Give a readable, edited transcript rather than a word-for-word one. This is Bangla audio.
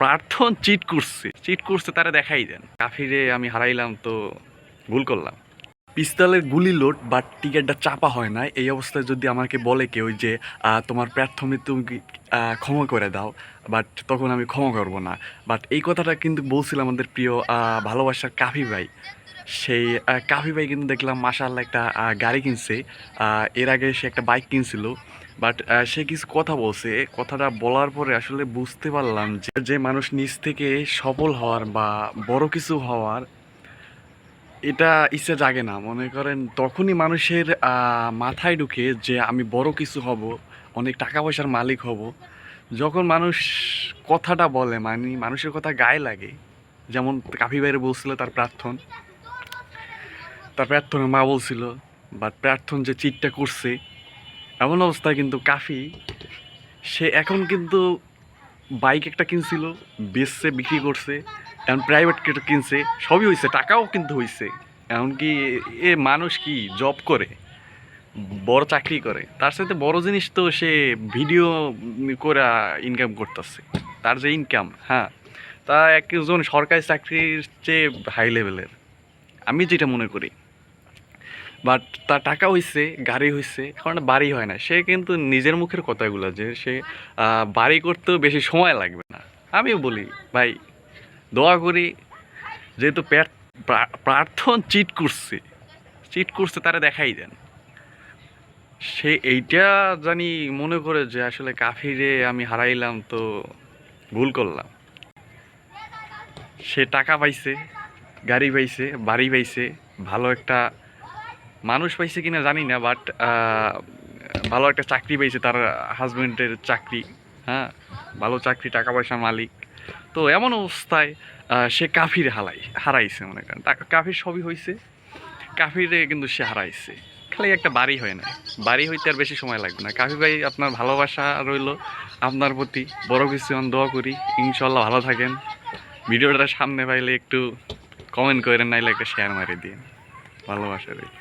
প্রার্থন চিট করছে তারা দেখাই দেন। কাফিরে আমি হারাইলাম তো ভুল করলাম। পিস্তলের গুলি লোড বাট টিকেটটা চাপা হয় না, এই অবস্থায় যদি আমাকে বলে কেউ যে তোমার প্রার্থনে তুমি ক্ষমা করে দাও, বাট তখন আমি ক্ষমা করব না। বাট এই কথাটা কিন্তু বলছিল আমাদের প্রিয় ভালোবাসার কাফি ভাই। সেই কাফি ভাই কিন্তু দেখলাম মাশাআল্লাহ একটা গাড়ি কিনছে। এর আগে সে একটা বাইক কিনছিল। বাট সে কিছু কথা বলছে, কথাটা বলার পরে আসলে বুঝতে পারলাম যে যে মানুষ নিজ থেকে সফল হওয়ার বা বড় কিছু হওয়ার এটা ইচ্ছা জাগে না, মনে করেন তখনই মানুষের মাথায় ঢুকে যে আমি বড় কিছু হব, অনেক টাকা পয়সার মালিক হব, যখন মানুষ কথাটা বলে, মানে মানুষের কথা গায়ে লাগে। যেমন কাফি বাইরে বলছিল তার প্রার্থনা মা বলছিল, বাট প্রার্থন যে চিটটা করছে, এমন অবস্থায় কিন্তু কাফি সে এখন কিন্তু বাইক একটা কিনছিল, বেচছে, বিক্রি করছে, এখন প্রাইভেট কিনছে, সবই হয়েছে, টাকাও কিন্তু হয়েছে। এমনকি মানুষ কি জব করে, বড় চাকরি করে, তার সাথে বড় জিনিস তো সে ভিডিও করে ইনকাম করতেছে। তার যে ইনকাম, হ্যাঁ, তা একজন সরকারি চাকরির চেয়ে হাই লেভেলের, আমি যেটা মনে করি। বাট তার টাকা হইছে, গাড়ি হইছে, এখন বাড়ি হয় না। সে কিন্তু নিজের মুখের কথাগুলো যে সে বাড়ি করতেও বেশি সময় লাগবে না। আমিও বলি ভাই, দোয়া করি, যেহেতু প্রার্থন চিট করছে তারা দেখাই দেন। সে এইটা জানি মনে করে যে আসলে কাফিরে আমি হারাইলাম তো ভুল করলাম। সে টাকা পাইছে, গাড়ি পাইছে, বাড়ি পাইছে, ভালো একটা মানুষ পাইছে কিনা জানি না, বাট ভালো একটা চাকরি পাইছে, তার হাজবেন্ডের চাকরি, হ্যাঁ, ভালো চাকরি, টাকা পয়সার মালিক। তো এমন অবস্থায় সে কাফির হারাইছে, মনে করেন কাফির সবই হয়েছে, কাফিরে কিন্তু সে হারাইছে, খালি একটা বাড়ি হয় না। বাড়ি হইতে আর বেশি সময় লাগবে না। কাফি ভাই, আপনার ভালোবাসা রইল আপনার প্রতি, বড় কিছু দোয়া করি, ইনশাল্লাহ ভালো থাকেন। ভিডিওটা সামনে পাইলে একটু কমেন্ট করেন, নাইলে একটা শেয়ার মারি দিন। ভালোবাসা রইল।